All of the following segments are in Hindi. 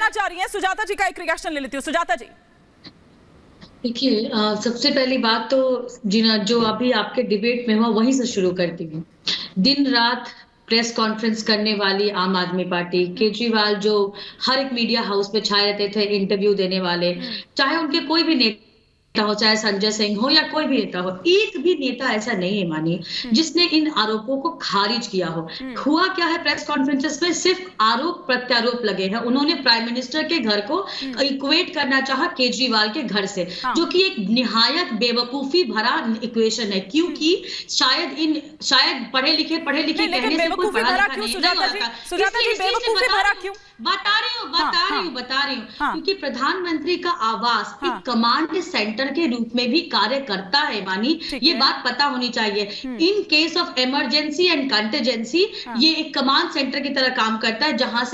कहना चाह रही हैं? सुजाता जी का एक रिएक्शन ले लेती हूँ। सुजाता जी। देखिए, सबसे पहली बात तो जो अभी आपके डिबेट में हुआ वहीं से शुरू करती हूँ। दिन रात प्रेस कॉन्फ्रेंस करने वाली आम आदमी पार्टी, केजरीवाल जो हर एक मीडिया हाउस में छाए रहते थे इंटरव्यू देने वाले, चाहे उनके कोई भी नेता हो, चाहे संजय सिंह हो या कोई भी नेता हो, एक भी नेता ऐसा नहीं है मानिए जिसने इन आरोपों को खारिज किया हो। हुआ क्या है, प्रेस कॉन्फ्रेंसेस में सिर्फ आरोप प्रत्यारोप लगे हैं। उन्होंने प्राइम मिनिस्टर के घर को इक्वेट करना चाहा केजरीवाल के घर से, जो कि एक निहायत बेवकूफी भरा इक्वेशन है, क्योंकि शायद पढ़े लिखे कहने से कोई पढ़ा लिखा नहीं होता। सुजाता जी, बेवकूफी भरा क्यों? बता रही हूँ क्योंकि प्रधानमंत्री का आवास एक कमांड सेंटर के रूप में भी कार्य करता है मानी, ये बात पता होनी चाहिए। In case of emergency and contingency ये एक कमांड सेंटर की तरह काम करता है, जहां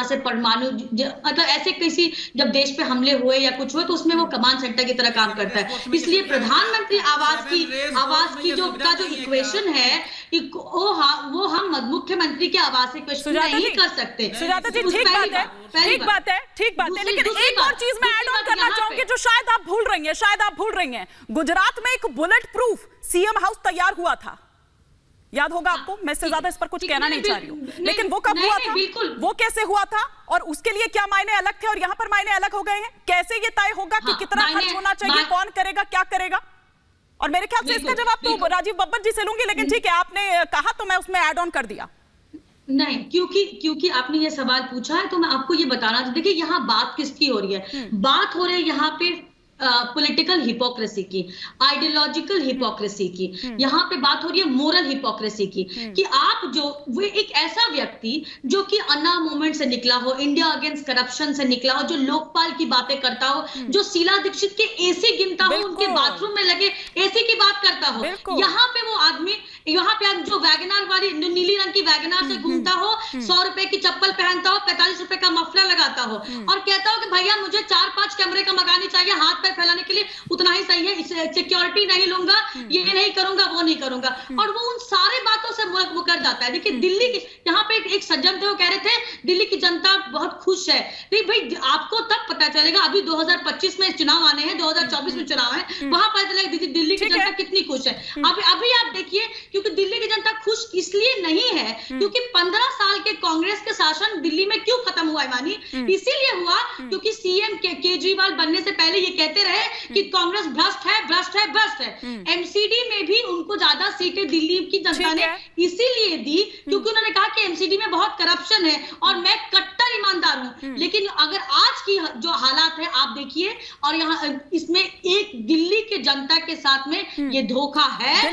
से परमाणु मतलब ऐसे किसी जब देश पे हमले हुए या कुछ हुए तो उसमें वो कमांड सेंटर की तरह काम करता है। इसलिए प्रधानमंत्री आवास की जो इक्वेशन है वो हम मुख्यमंत्री के आवास से क्वेश्चन नहीं कर सकते। सुजाता जी, ठीक बात है, लेकिन एक और चीज मैं ऐड ऑन करना चाहूंगी जो शायद आप भूल रही हैं। गुजरात में एक बुलेट प्रूफ सीएम हाउस तैयार हुआ था, याद होगा आपको। मैं इससे ज्यादा इस पर कुछ कहना नहीं चाह रही हूँ, लेकिन वो कब हुआ था, वो कैसे हुआ था, और उसके लिए क्या मायने अलग थे और यहाँ पर मायने अलग हो गए हैं? कैसे ये तय होगा कि कितना खर्च होना चाहिए, कौन करेगा, क्या करेगा? और मेरे ख्याल से इसका जवाब तो राजीव बब्बर जी से लूंगी, लेकिन ठीक है, आपने कहा तो मैं उसमें ऐड ऑन कर दिया। नहीं, क्योंकि आपने ये सवाल पूछा है तो मैं आपको ये बताना चाहती हूँ। देखिए, यहाँ बात किसकी हो रही है? बात हो रही है यहाँ पे पॉलिटिकल हिपोक्रेसी की, आइडियोलॉजिकल हिपोक्रेसी की। यहाँ पे बात हो रही है मोरल हिपोक्रेसी की, कि आप वो एक ऐसा व्यक्ति जो कि अन्ना मूवमेंट से निकला हो, इंडिया अगेंस्ट करप्शन से निकला हो, जो लोकपाल की बातें करता हो, जो शीला दीक्षित के एसी गिनता हो, उनके बाथरूम में लगे एसी की बात करता हो, यहाँ पे वो आदमी, यहाँ पे जो वैगनार वाली नीली रंग की वैगनार से घूमता हो, 100 रुपए की चप्पल पहनता हो, 45 रुपए का मफलर लगाता हो, और कहता हो कि भैया मुझे 4-5 कैमरे का मकानी चाहिए, हाथ फैलाने के लिए उतना ही सही है, सिक्योरिटी नहीं लूंगा, ये नहीं करूंगा, वो नहीं करूंगा, और वो उन सारे बातों से मुकर जाता है। देखिए, दिल्ली की यहाँ पे एक सज्जन थे, वो कह रहे थे दिल्ली की जनता बहुत खुश है। नहीं भाई, आपको तब पता चलेगा, अभी 2025 में चुनाव आने हैं, 2024 में चुनाव है, वहां पता चलेगा दिल्ली की जनता कितनी खुश है। अभी आप देखिए, क्योंकि दिल्ली की जनता खुश इसलिए नहीं है क्योंकि 15 साल के कांग्रेस के शासन दिल्ली में क्यों खत्म हुआ है मानी? इसीलिए हुआ क्योंकि सीएम केजरीवाल बनने से पहले ये कहते रहे कि कांग्रेस भ्रष्ट है। एमसीडी में भी उनको ज्यादा सीटें दिल्ली की जनता ने इसीलिए दी क्योंकि उन्होंने कहा कि एमसीडी में बहुत करप्शन है और मैं कट्टर ईमानदार हूं। लेकिन अगर आज की जो हालात है आप देखिए, और यहाँ इसमें एक दिल्ली के जनता के साथ में ये धोखा है।